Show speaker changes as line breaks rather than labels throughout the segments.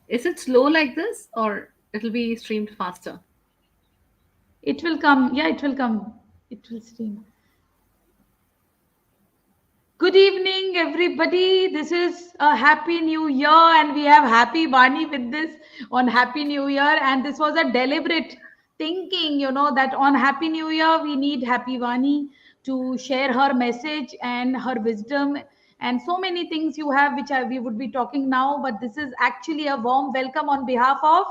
Is it slow like this or it'll be streamed faster?
It will come. Yeah, it will come. It will stream. Good evening, everybody. This is a happy new year, and we have happy Bani with this on Happy New Year. And this was a deliberate thinking, that on Happy New Year, we need Happy Vani to share her message and her wisdom and so many things you have, which we would be talking now. But this is actually a warm welcome on behalf of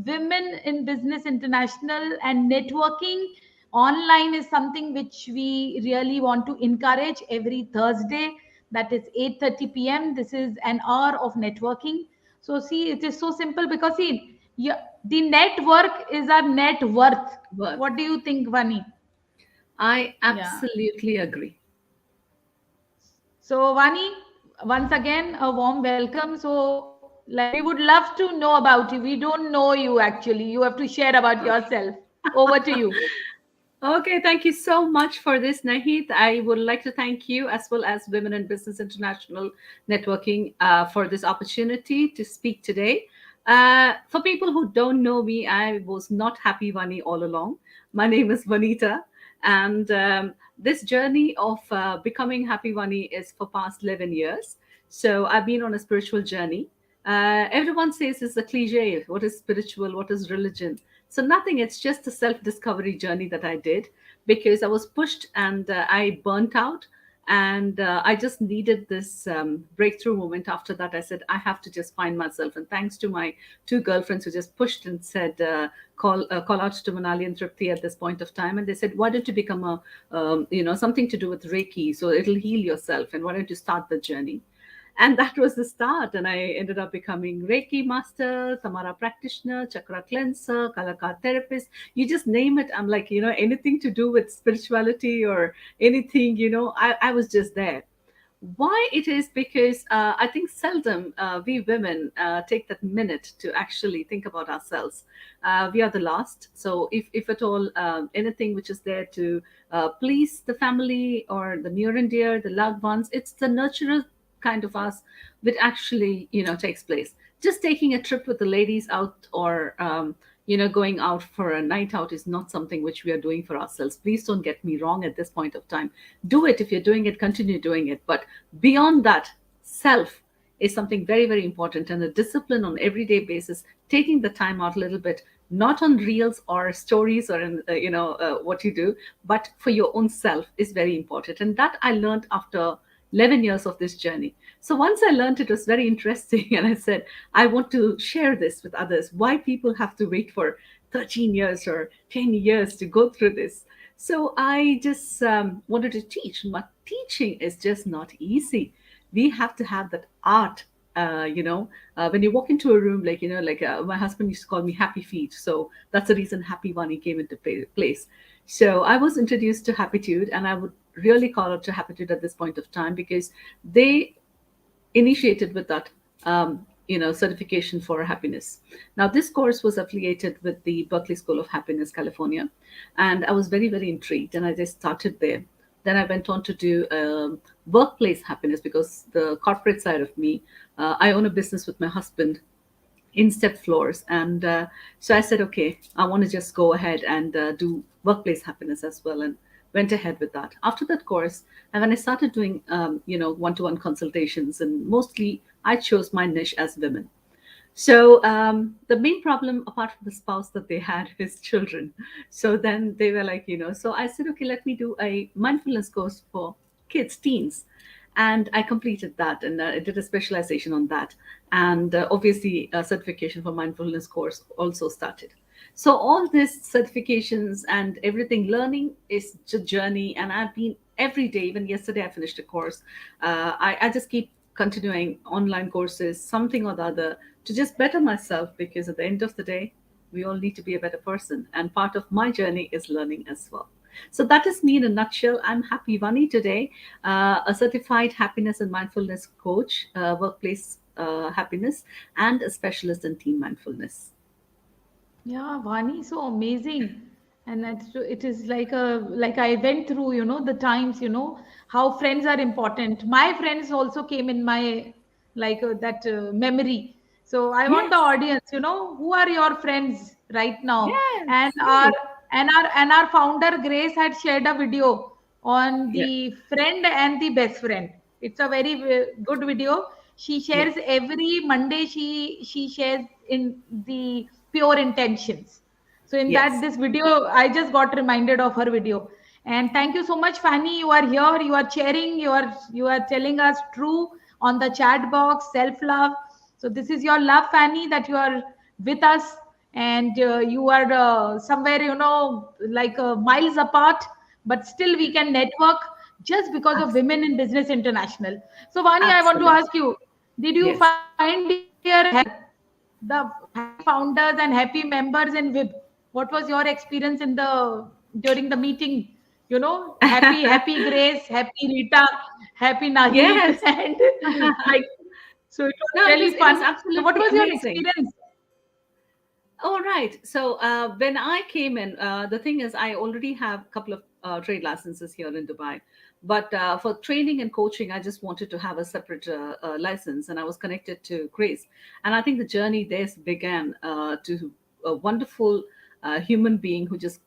Women in Business International, and networking online is something which we really want to encourage every Thursday. That is 8:30 p.m. This is an hour of networking. So see, it is so simple because see, yeah, the network is our net worth.
Worth.
What do you think, Vani?
I
Yeah.
absolutely agree.
So Vani, once again, a warm welcome. So like we would love to know about you. We don't know you actually. You have to share about
Okay.
yourself. Over to you.
Okay, thank you so much for this, Nahid. I would like to thank you as well as Women in Business International Networking for this opportunity to speak today. For people who don't know me, I was not Happy Vani all along. My name is Vanitha, and this journey of becoming Happy Vani is for past 11 years. So I've been on a spiritual journey. Everyone says it's a cliche. What is spiritual? What is religion? So nothing. It's just a self-discovery journey that I did because I was pushed and I burnt out, and I just needed this breakthrough moment. After that, I said I have to just find myself. And thanks to my two girlfriends who just pushed and said, call out to Manali and Tripti at this point of time, and they said, why don't you become a something to do with Reiki, so it'll heal yourself, and why don't you start the journey? And that was the start. And I ended up becoming Reiki master, Tamara practitioner, chakra cleanser, Kalaka therapist. You just name it. I'm like, anything to do with spirituality or anything, I was just there. Why it is? Because I think seldom we women take that minute to actually think about ourselves. We are the last. So if at all anything which is there to please the family or the near and dear, the loved ones, it's the nurturer kind of us which actually takes place. Just taking a trip with the ladies out, or going out for a night out is not something which we are doing for ourselves. Please don't get me wrong at this point of time. Do it. If you're doing it, continue doing it. But beyond that, self is something very, very important, and a discipline on everyday basis, taking the time out a little bit, not on reels or stories or in what you do, but for your own self is very important. And that I learned after 11 years of this journey. So once I learned, it was very interesting, and I said, I want to share this with others. Why people have to wait for 13 years or 10 years to go through this? So I just wanted to teach. But teaching is just not easy. We have to have that art. When you walk into a room, like my husband used to call me Happy Feet. So that's the reason Happy Vani came into place. So I was introduced to Happitude, and I would really call out to Happitude at this point of time because they initiated with that certification for happiness. Now this course was affiliated with the Berkeley School of Happiness, California, and I was very, very intrigued, and I just started there. Then I went on to do workplace happiness because the corporate side of me, I own a business with my husband in step floors. And so I said, okay, I want to just go ahead and do workplace happiness as well. And went ahead with that. After that course, and when I started doing, one-to-one consultations, and mostly I chose my niche as women. So the main problem, apart from the spouse that they had, is children. So then they were like, so I said, okay, let me do a mindfulness course for kids, teens. And I completed that, and I did a specialization on that. And obviously, a certification for mindfulness course also started. So all these certifications and everything, learning is a journey. And I've been every day, even yesterday, I finished a course. I just keep continuing online courses, something or the other, to just better myself, because at the end of the day, we all need to be a better person. And part of my journey is learning as well. So that is me in a nutshell. I'm Happy Vani today, a certified happiness and mindfulness coach, workplace happiness, and a specialist in teen mindfulness.
Yeah, Vani, so amazing. And it is like I went through, the times, how friends are important. My friends also came in my that memory. So I want the
Yes.
audience, who are your friends right now? And
Yes.
our
Really.
and our founder Grace had shared a video on
Yeah.
the friend and the best friend. It's a very good video. She
Yeah.
shares every Monday. She shares in the pure intentions. So in that
Yes.
this video, I just got reminded of her video. And thank you so much, Fanny. You are here. You are sharing. You are telling us true on the chat box. Self love. So this is your love, Fanny, that you are with us, and you are somewhere, like miles apart, but still we can network just because of
Abs-
Women in Business International. So, Vani, I want to
Absolutely.
ask you: did you
Yes.
find here the happy founders and happy members in WIB? What was your experience in the during the meeting? Happy Grace, happy Rita, happy Nahid,
Yes.
and like, so it was
No, it
really
was it was
fun. So, what
absolutely
was your
amazing.
experience?
All right. So when I came in, the thing is, I already have a couple of trade licenses here in Dubai, but for training and coaching, I just wanted to have a separate license, and I was connected to Grace, and I think the journey there began to a wonderful human being who just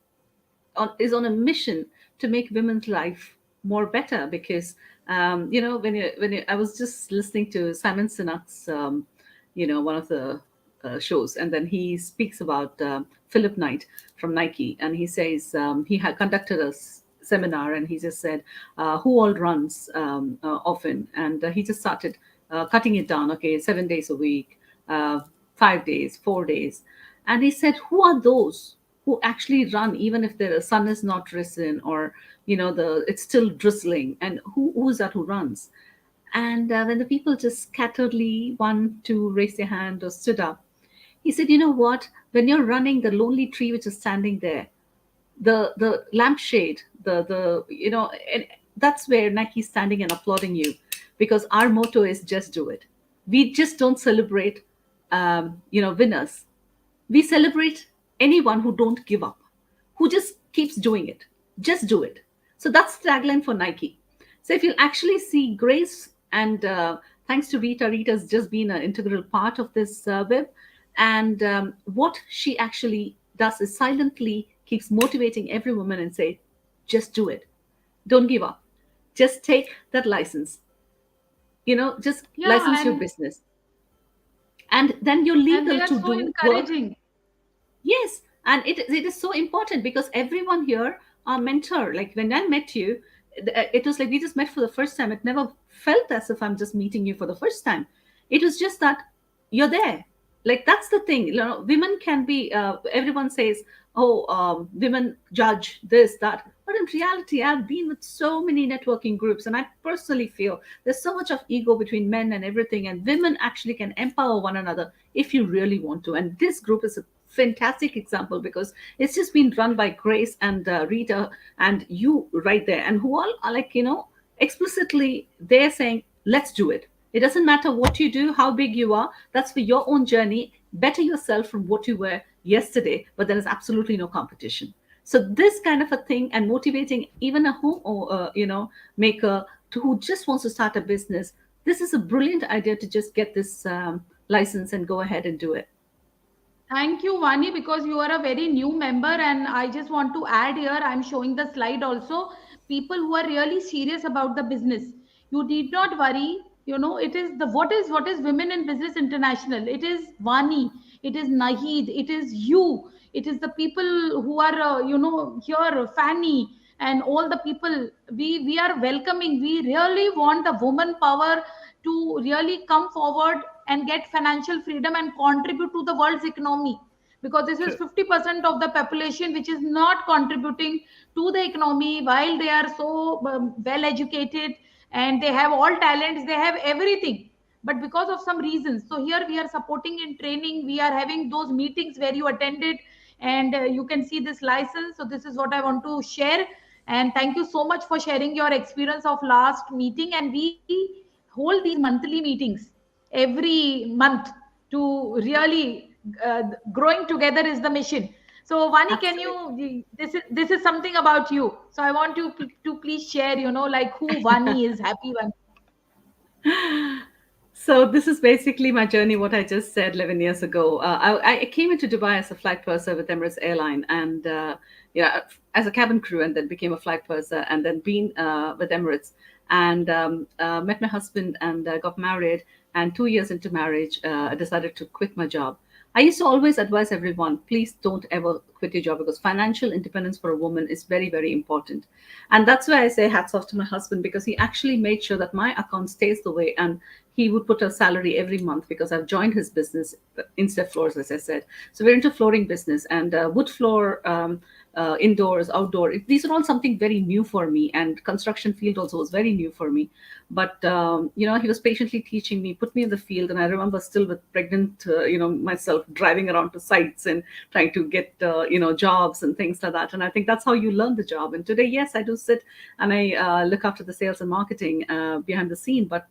is on a mission to make women's life more better because I was just listening to Simon Sinek's one of the shows, and then he speaks about Philip Knight from Nike, and he says he had conducted a seminar, and he just said who all runs often, and he just started cutting it down. Okay, 7 days a week, 5 days, 4 days, and he said, who are those who actually run even if the sun is not risen, or the it's still drizzling, and who is that who runs? And when the people just scatteredly one two raised their hand or stood up, he said, you know what, when you're running, the lonely tree which is standing there, the lampshade, the and that's where Nike's standing and applauding you, because our motto is just do it. We just don't celebrate winners. We celebrate anyone who don't give up, who just keeps doing it. Just do it. So that's the tagline for Nike. So if you actually see Grace, and thanks to Rita, Rita's just been an integral part of this web. And what she actually does is silently keeps motivating every woman and say, just do it. Don't give up. Just take that license. Just
Yeah,
license your business. And then you're
and they
legal
are
to
so
do work.
encouraging.
Yes, and it is so important because everyone here are mentor. Like when I met you, it was like we just met for the first time. It never felt as if I'm just meeting you for the first time. It was just that you're there. Like that's the thing. Women can be. Everyone says, "Oh, women judge this, that," but in reality, I've been with so many networking groups, and I personally feel there's so much of ego between men and everything, and women actually can empower one another if you really want to. And this group is a fantastic example because it's just been run by Grace and Rita and you right there, and who all are like, explicitly they're saying, let's do it. It doesn't matter what you do, how big you are, that's for your own journey. Better yourself from what you were yesterday, but there is absolutely no competition. So this kind of a thing, and motivating even a home or maker who just wants to start a business, this is a brilliant idea to just get this license and go ahead and do it.
Thank you, Vani, because you are a very new member, and I just want to add here. I'm showing the slide also. People who are really serious about the business, you need not worry. It is the what is Women in Business International. It is Vani, it is Nahid, it is you, it is the people who are here, Fanny, and all the people. We are welcoming. We really want the woman power to really come forward and get financial freedom and contribute to the world's economy, because this is
True.
50% of the population which is not contributing to the economy, while they are so well educated, and they have all talents, they have everything, but because of some reasons. So here we are supporting in training, we are having those meetings where you attended, and you can see this license. So this is what I want to share, and thank you so much for sharing your experience of last meeting. And we hold these monthly meetings every month to really growing together is the mission. So Vani, can
Absolutely.
you, this is something about you, so I want you to please share, like who Vani is, happy Vani.
So this is basically my journey. What I just said 11 years ago. I came into Dubai as a flight purser with Emirates Airline, and as a cabin crew, and then became a flight purser, and then been with Emirates, and met my husband and got married. And 2 years into marriage, I decided to quit my job. I used to always advise everyone, please don't ever quit your job because financial independence for a woman is very, very important. And that's why I say hats off to my husband because he actually made sure that my account stays the way, and he would put a salary every month because I've joined his business, Insta Floors, as I said. So we're into flooring business and wood floor, indoors, outdoor. These are all something very new for me, and construction field also was very new for me. But he was patiently teaching me, put me in the field, and I remember still with pregnant, myself driving around to sites and trying to get jobs and things like that. And I think that's how you learn the job. And today, yes, I do sit and I look after the sales and marketing behind the scene, but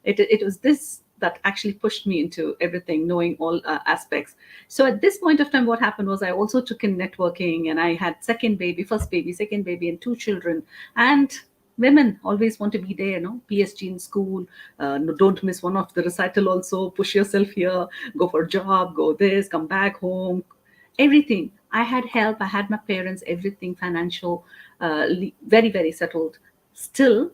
it was this that actually pushed me into everything, knowing all aspects. So at this point of time, what happened was I also took in networking, and I had second baby, first baby, second baby, and two children. And women always want to be there, PSG in school. No, don't miss one of the recital. Also, push yourself here, go for a job, go this, come back home, everything. I had help. I had my parents, everything financial, very very settled. Still,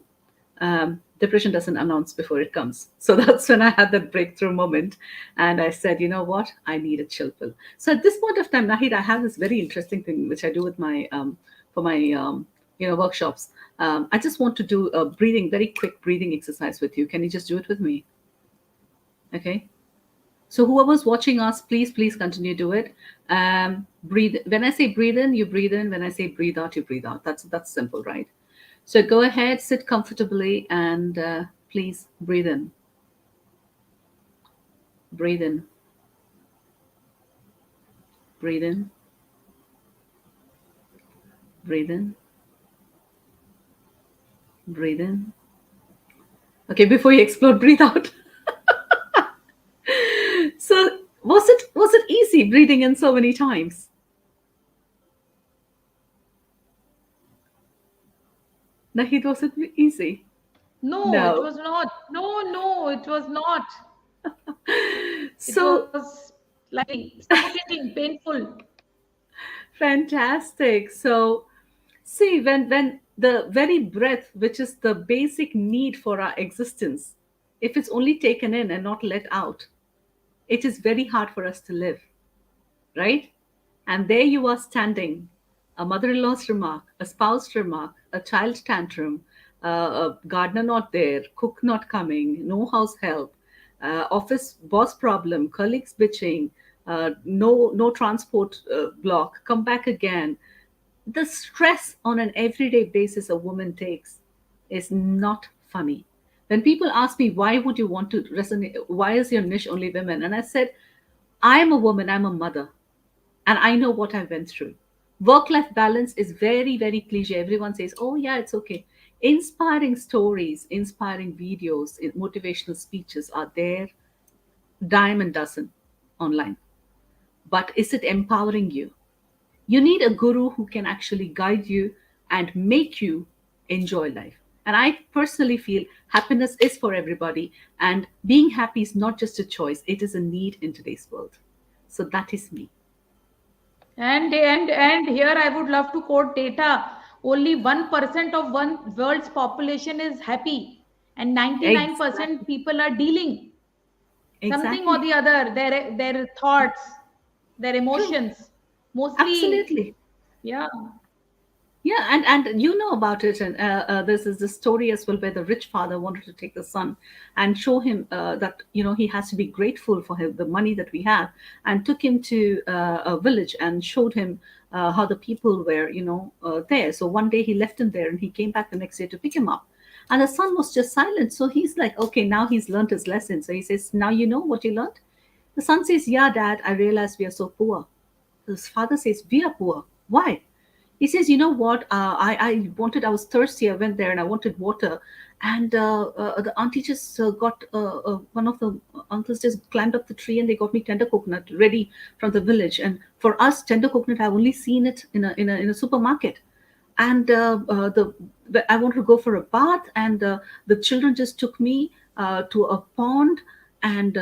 depression doesn't announce before it comes. So that's when I had that breakthrough moment. And I said, you know what? I need a chill pill. So at this point of time, Nahid, I have this very interesting thing which I do with my, for my, workshops. I just want to do a breathing, very quick breathing exercise with you. Can you just do it with me? Okay. So whoever's watching us, please continue to do it. Breathe. When I say breathe in, you breathe in. When I say breathe out, you breathe out. That's simple, right? So go ahead, sit comfortably, and please breathe in, breathe in, breathe in, breathe in, breathe in. Okay, before you explode, breathe out. So was it easy breathing in so many times? Nahid, was it easy?
No, it
No.
was not. No, no, it was not. It
So
was like suffocating, painful.
fantastic. So see, when the very breath, which is the basic need for our existence, if it's only taken in and not let out, it is very hard for us to live, right? And there you are standing, a mother in law's remark, a spouse remark, a child tantrum, a gardener not there, cook not coming, no house help, office boss problem, colleagues bitching, no transport block, come back again. The stress on an everyday basis a woman takes is not funny. When people ask me, why would you want to resonate? Why is your niche only women? And I said, I'm a woman, I'm a mother, and I know what I went through. Work life balance is very, very cliche. Everyone says, oh, yeah, it's okay. Inspiring stories, inspiring videos, motivational speeches are there, dime a dozen online. But is it empowering you? You need a guru who can actually guide you and make you enjoy life. And I personally feel happiness is for everybody, and being happy is not just a choice, it is a need in today's world. So that is me.
And here I would love to quote data. Only 1% of one world's population is happy, and 99%
Exactly.
people are dealing something or
Exactly.
the other. Their thoughts, their
True.
emotions, mostly.
Absolutely.
Yeah.
Yeah, and you know about it, and this is the story as well, where the rich father wanted to take the son and show him that he has to be grateful for the money that we have, and took him to a village and showed him how the people were there. So one day he left him there, and he came back the next day to pick him up, and the son was just silent. So he's like, okay, now he's learned his lesson. So he says, now you know what you learned. The son says, yeah, dad, I realized we are so poor. His father says, we are poor. Why? He says, you know what? I was thirsty. I went there and I wanted water. And the auntie just got, one of the uncles just climbed up the tree and they got me tender coconut ready from the village. And for us, tender coconut, I've only seen it in a supermarket. And I wanted to go for a bath, and the children just took me. to a pond, and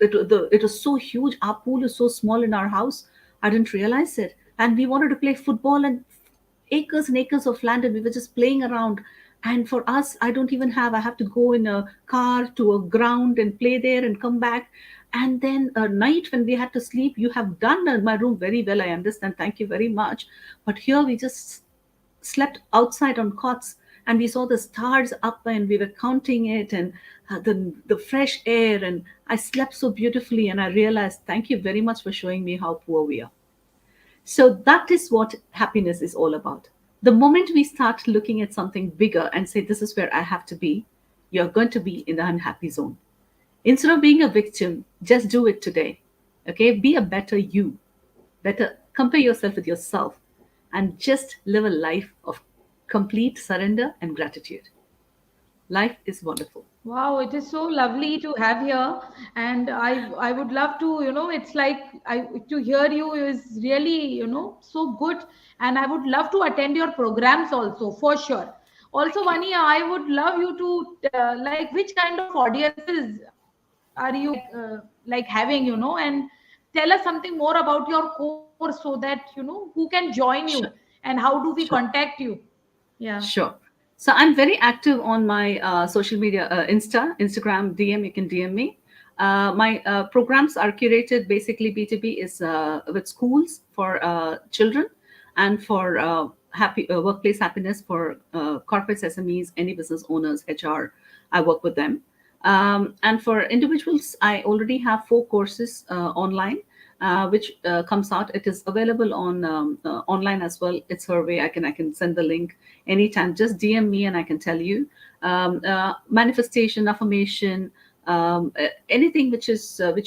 it was so huge. Our pool is so small in our house. I didn't realize it, and we wanted to play football, and acres and acres of land, and we were just playing around. And for us, I have to go in a car to a ground and play there and come back. And then a night when we had to sleep, you have done my room very well, I understand, thank you very much. But here we just slept outside on cots, and we saw the stars up and we were counting it, and the fresh air, and I slept so beautifully, and I realized, thank you very much for showing me how poor we are. So that is what happiness is all about. The moment we start looking at something bigger and say, this is where I have to be, you're going to be in the unhappy zone. Instead of being a victim, just do it today. Okay? Be a better you. Better compare yourself with yourself, and just live a life of complete surrender and gratitude. Life is wonderful.
Wow, it is so lovely to have here, and I would love to, it's like I to hear you is really, so good, and I would love to attend your programs also for sure. Also,
Thank you.
Vani, I would love you to like which kind of audiences are you like having, and tell us something more about your course so that who can join you
Sure.
and how do we
Sure.
contact you? Yeah.
Sure. So I'm very active on my social media, Instagram, DM. You can DM me. My programs are curated. Basically, B2B is with schools for children, and for happy workplace happiness for corporate SMEs, any business owners, HR. I work with them. And for individuals, I already have 4 courses online, which comes out. It is available on online as well. It's her way. I can send the link anytime. Just DM me and I can tell you. Manifestation, affirmation, anything which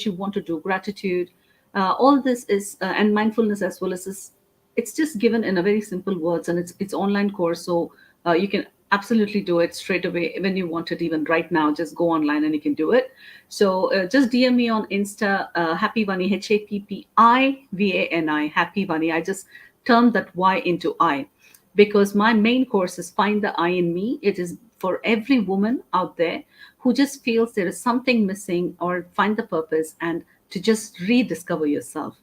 you want to do. Gratitude. All this is and mindfulness as well as this, it's just given in a very simple words, and it's online course, so you can absolutely do it straight away when you want it. Even right now, just go online and you can do it. So just DM me on Insta, Happy Vani, HAPPIVANI, Happy Vani. I just turned that Y into I, because my main course is Find the I in Me. It is for every woman out there who just feels there is something missing, or find the purpose, and to just rediscover yourself.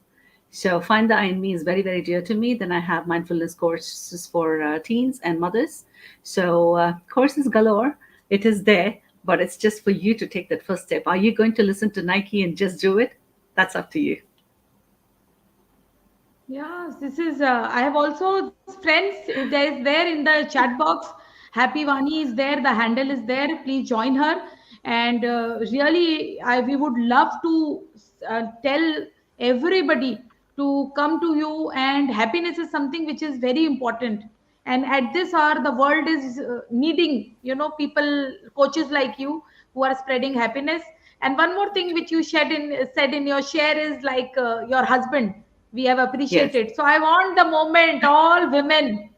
So Find the I in Me is very, very dear to me. Then I have mindfulness courses for teens and mothers. So courses galore. It is there, but it's just for you to take that first step. Are you going to listen to Nike and just do it? That's up to you.
Yes, this is. I have also friends. If there is there in the chat box, Happy Vani is there. The handle is there. Please join her. And really, we would love to tell everybody to come to you. And happiness is something which is very important. And at this hour, the world is needing, people, coaches like you who are spreading happiness. And one more thing which you said in your share is like your husband we have
Yes,
appreciated. So I want the moment, all women.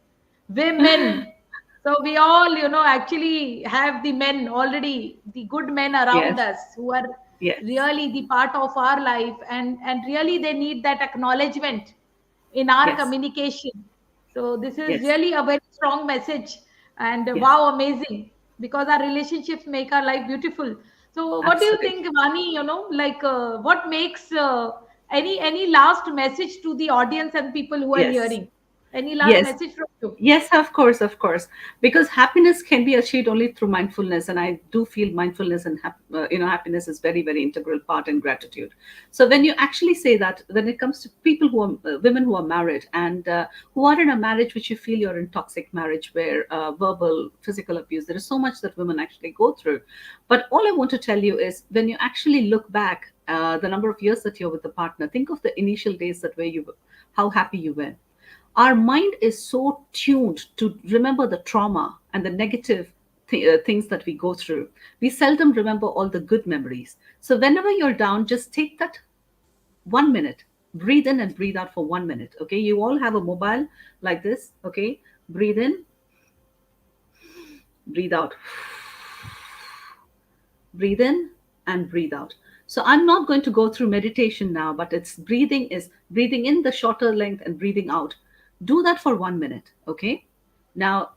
So we all, actually have the men already, the good men around
yes,
us who are
yes,
really the part of our life, and really they need that acknowledgement in our
yes,
communication. So this is
yes,
really a very strong message, and
yes,
wow, amazing, because our relationships make our life beautiful. So what do you think,
absolutely.
Vani? Like what makes any last message to the audience and people who are
Yes,
hearing? Any last
yes.
message from you?
Yes, of course, of course. Because happiness can be achieved only through mindfulness, and I do feel mindfulness and happiness is very, very integral part in gratitude. So when you actually say that, when it comes to people who are women who are married, and who are in a marriage which you feel you're in toxic marriage, where verbal, physical abuse, there is so much that women actually go through. But all I want to tell you is, when you actually look back, the number of years that you're with the partner, think of the initial days that where you, how happy you were. Our mind is so tuned to remember the trauma and the negative things that we go through. We seldom remember all the good memories. So whenever you're down, just take that 1 minute, breathe in and breathe out for 1 minute. Okay, you all have a mobile like this. Okay, breathe in, breathe out, breathe in and breathe out. So I'm not going to go through meditation now, but it's breathing is breathing in the shorter length and breathing out. Do that for 1 minute. Okay, now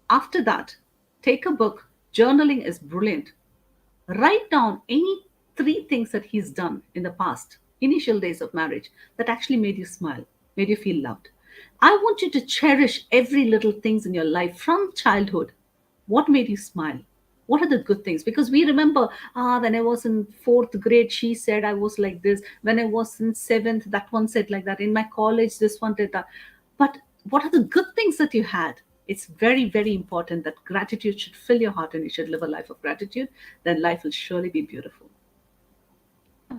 after that, take a book. Journaling is brilliant. Write down any three things that he's done in the past, initial days of marriage, that actually made you smile, made you feel loved. I want you to cherish every little things in your life from childhood. What made you smile? What are the good things? Because we remember, when I was in fourth grade, she said I was like this. When I was in seventh, that one said like that. In my college, this one did that. But what are the good things that you had? It's very, very important that gratitude should fill your heart and you should live a life of gratitude. Then life will surely be beautiful.
Yeah.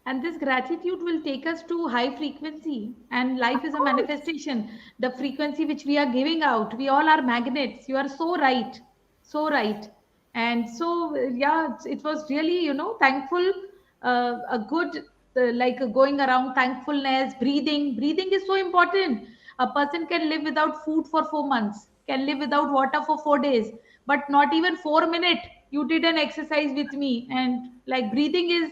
And this gratitude will take us to high frequency. And life
Of
is a
course.
manifestation. The frequency which we are giving out, we all are magnets. You are so right. So right. And so, yeah, it was really, thankful, a good, like going around thankfulness, breathing. Breathing is so important. A person can live without food for 4 months, can live without water for 4 days, but not even 4 minutes. You did an exercise with me, and like breathing is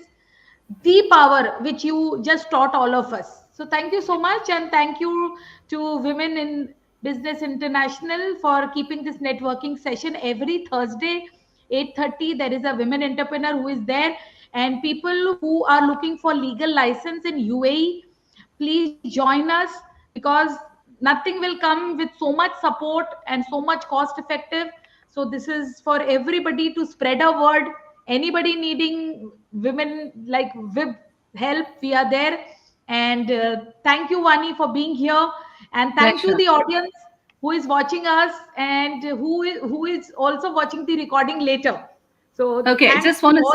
the power which you just taught all of us. So thank you so much, and thank you to Women in Business International for keeping this networking session every Thursday, 8:30. There is a women entrepreneur who is there, and people who are looking for legal license in UAE, please join us, because nothing will come with so much support and so much cost effective. So this is for everybody to spread a word. Anybody needing women like web help, we are there. And thank you, Vani, for being here, and thank you
Pleasure.
the audience who is watching us, and who is also watching the recording later. So
Okay,
thanks
just
to
want to
all.
say